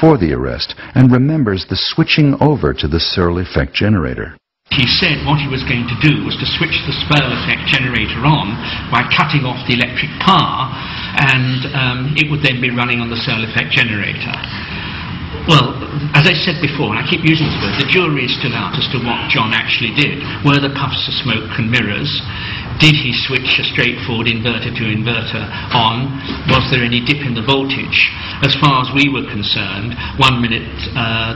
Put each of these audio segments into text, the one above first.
before the arrest and remembers the switching over to the Searle effect generator. He said what he was going to do was to switch the Searle effect generator on by cutting off the electric power, and it would then be running on the Searle effect generator. Well, as I said before, and I keep using this word, the jury is still out as to what John actually did. Were there puffs of smoke and mirrors? Did he switch a straightforward inverter to inverter on? Was there any dip in the voltage? As far as we were concerned, 1 minute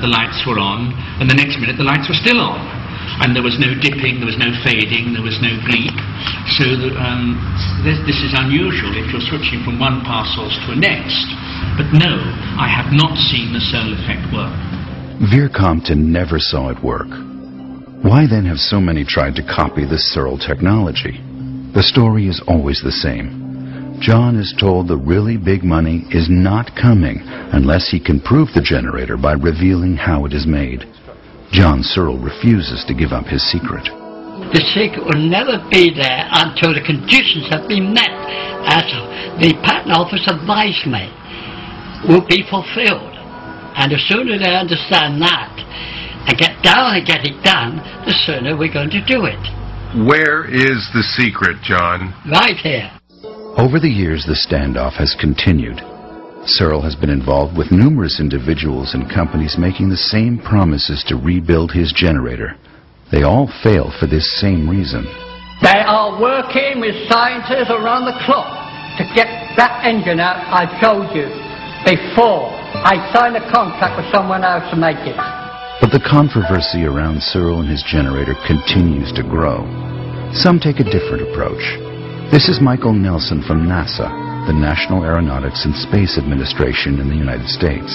the lights were on, and the next minute the lights were still on. And there was no dipping, there was no fading, there was no bleep. So this is unusual if you're switching from one power source to a next. But no, I have not seen the Searle effect work. Veer Compton never saw it work. Why then have so many tried to copy the Searle technology? The story is always the same. John is told the really big money is not coming unless he can prove the generator by revealing how it is made. John Searle refuses to give up his secret. The secret will never be there until the conditions have been met, as the Patent Office advised me, will be fulfilled. And the sooner they understand that and get down and get it done, the sooner we're going to do it. Where is the secret, John? Right here. Over the years, the standoff has continued. Searle has been involved with numerous individuals and companies making the same promises to rebuild his generator. They all fail for this same reason. They are working with scientists around the clock to get that engine out I showed you before I signed a contract with someone else to make it. But the controversy around Searle and his generator continues to grow. Some take a different approach. This is Michael Nelson from NASA, the National Aeronautics and Space Administration in the United States.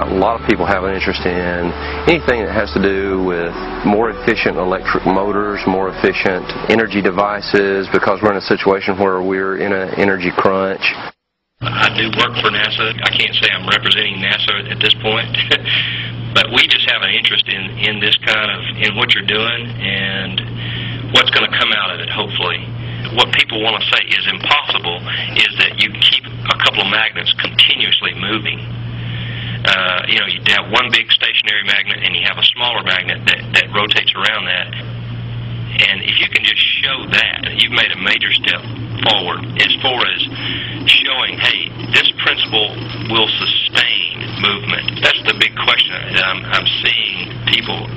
A lot of people have an interest in anything that has to do with more efficient electric motors, more efficient energy devices, because we're in a situation where we're in an energy crunch. I do work for NASA. I can't say I'm representing NASA at this point, but we just have an interest in this kind of, in what you're doing and what's going to come out of it, hopefully. What people want to say is impossible is that you keep a couple of magnets continuously moving. You have one big stationary magnet and you have a smaller magnet that rotates around that. And if you can just show that, you've made a major step forward as far as showing, hey, this principle will sustain movement. That's the big question that I'm seeing people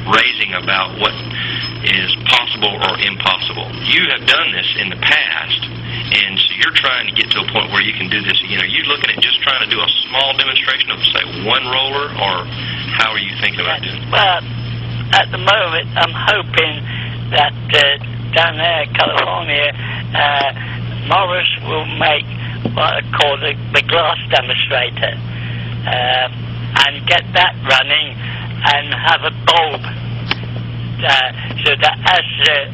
raising about what is possible or impossible. You have done this in the past, and so you're trying to get to a point where you can do this again. Are you looking at just trying to do a small demonstration of, say, one roller, or how are you thinking about doing it? Well, at the moment, I'm hoping that down there in California, Morris will make what I call the glass demonstrator, and get that running and have a bulb. So that as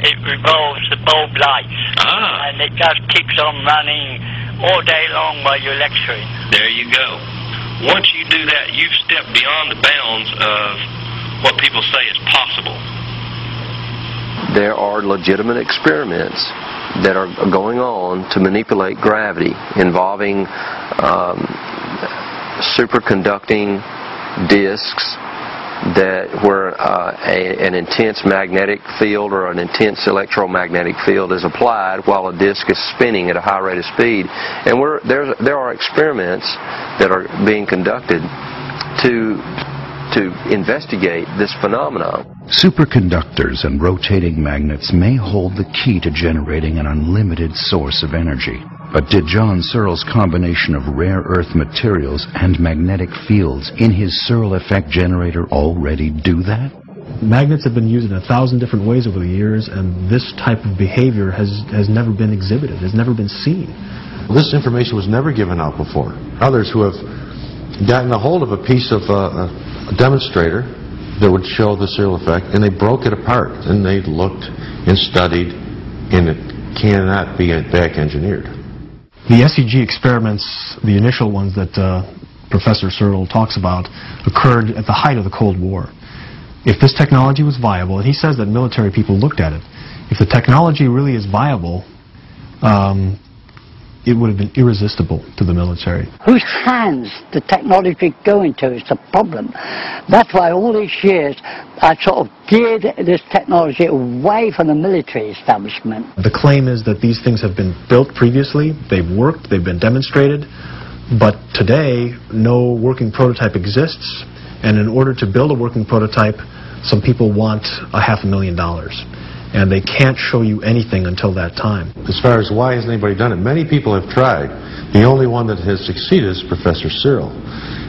it revolves, the bulb lights, and it just keeps on running all day long while you're lecturing. There you go. Once you do that, you've stepped beyond the bounds of what people say is possible. There are legitimate experiments that are going on to manipulate gravity involving superconducting disks where an intense magnetic field or an intense electromagnetic field is applied while a disk is spinning at a high rate of speed. And there are experiments that are being conducted to investigate this phenomenon. Superconductors and rotating magnets may hold the key to generating an unlimited source of energy. But did John Searle's combination of rare earth materials and magnetic fields in his Searle effect generator already do that? Magnets have been used in 1,000 different ways over the years, and this type of behavior has never been exhibited, has never been seen. This information was never given out before. Others who have gotten a hold of a piece of a demonstrator that would show the Searle effect, and they broke it apart, and they looked and studied, and it cannot be back engineered. The SEG experiments, the initial ones that Professor Searle talks about, occurred at the height of the Cold War. If this technology was viable, and he says that military people looked at it, if the technology really is viable, it would have been irresistible to the military. Whose hands the technology go into is the problem. That's why all these years I sort of geared this technology away from the military establishment. The claim is that these things have been built previously, they've worked, they've been demonstrated, but today no working prototype exists, and in order to build a working prototype, some people want $500,000. And they can't show you anything until that time. As far as why hasn't anybody done it, many people have tried. The only one that has succeeded is Professor Cyril.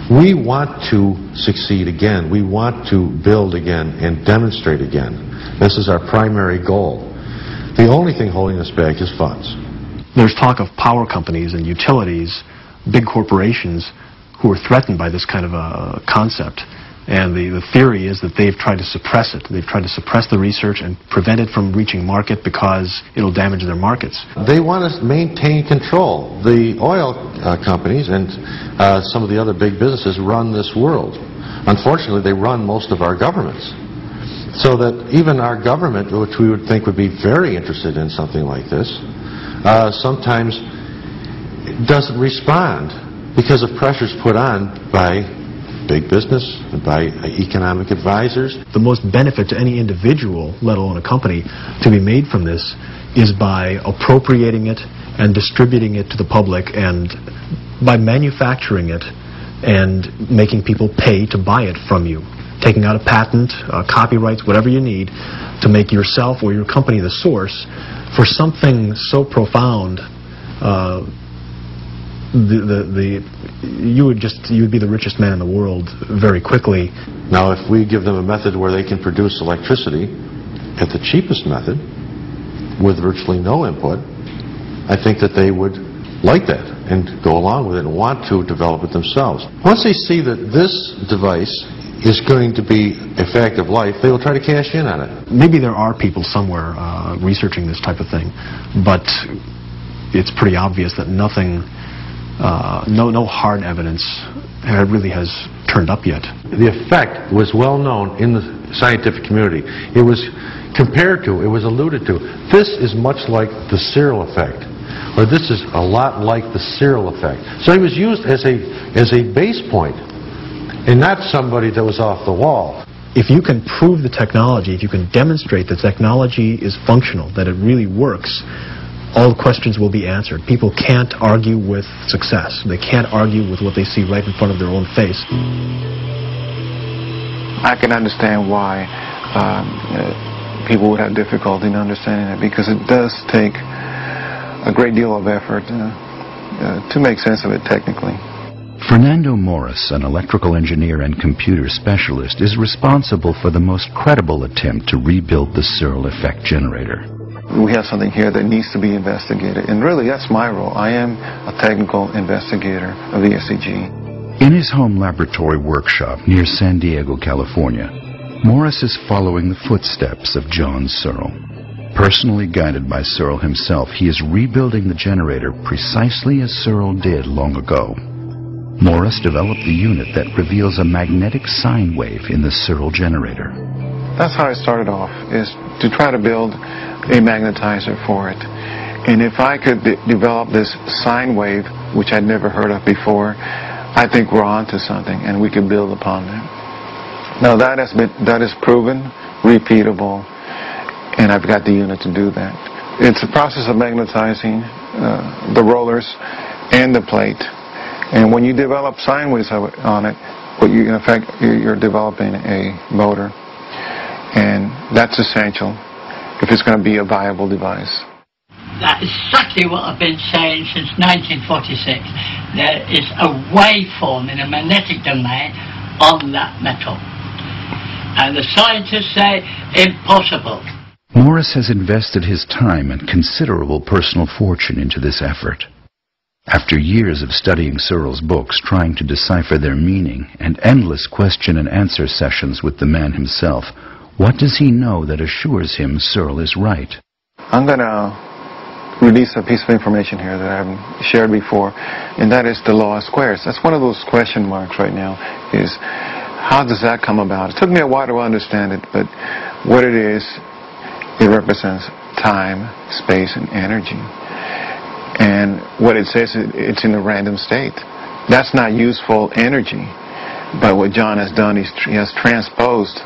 We want to succeed again. We want to build again and demonstrate again. This is our primary goal. The only thing holding us back is funds. There's talk of power companies and utilities, big corporations, who are threatened by this kind of a concept. And the theory is that they've tried to suppress it. They've tried to suppress the research and prevent it from reaching market because it'll damage their markets. They want to maintain control. The oil companies and some of the other big businesses run this world. Unfortunately, they run most of our governments. So that even our government, which we would think would be very interested in something like this, sometimes doesn't respond because of pressures put on by big business, by economic advisors. The most benefit to any individual, let alone a company, to be made from this is by appropriating it and distributing it to the public, and by manufacturing it and making people pay to buy it from you. Taking out a patent, copyrights, whatever you need to make yourself or your company the source for something so profound. You would be the richest man in the world very quickly. Now, if we give them a method where they can produce electricity at the cheapest method with virtually no input, I think that they would like that and go along with it and want to develop it themselves. Once they see that this device is going to be a fact of life, they will try to cash in on it. Maybe there are people somewhere researching this type of thing, but it's pretty obvious that nothing. No hard evidence really has turned up yet. The effect was well known in the scientific community. It was compared to, it was alluded to. This is much like the Cyril effect, or this is a lot like the Cyril effect. So he was used as a base point, and not somebody that was off the wall. If you can prove the technology, if you can demonstrate the technology is functional, that it really works, all questions will be answered. People can't argue with success. They can't argue with what they see right in front of their own face. I can understand why people would have difficulty in understanding it, because it does take a great deal of effort to make sense of it technically. Fernando Morris, an electrical engineer and computer specialist, is responsible for the most credible attempt to rebuild the Cyril effect generator. We have something here that needs to be investigated, and really that's my role. I am a technical investigator of the SEG. In his home laboratory workshop near San Diego, California, Morris is following the footsteps of John Searle. Personally guided by Searle himself, he is rebuilding the generator precisely as Searle did long ago. Morris developed the unit that reveals a magnetic sine wave in the Searle generator. That's how I started off, is to try to build a magnetizer for it. And if I could develop this sine wave, which I'd never heard of before, I think we're on to something, and we can build upon that. Now that is proven, repeatable, and I've got the unit to do that. It's a process of magnetizing the rollers and the plate. And when you develop sine waves on it, in effect, you're developing a motor. And that's essential if it's going to be a viable device. That's exactly what I've been saying since 1946. There is a waveform in a magnetic domain on that metal. And the scientists say impossible. Morris has invested his time and considerable personal fortune into this effort. After years of studying Searle's books, trying to decipher their meaning, and endless question and answer sessions with the man himself, what does he know that assures him Searle is right? I'm going to release a piece of information here that I haven't shared before, and that is the law of squares. That's one of those question marks right now, is how does that come about? It took me a while to understand it, but what it is, it represents time, space, and energy. And what it says is it's in a random state. That's not useful energy. But what John has done, he has transposed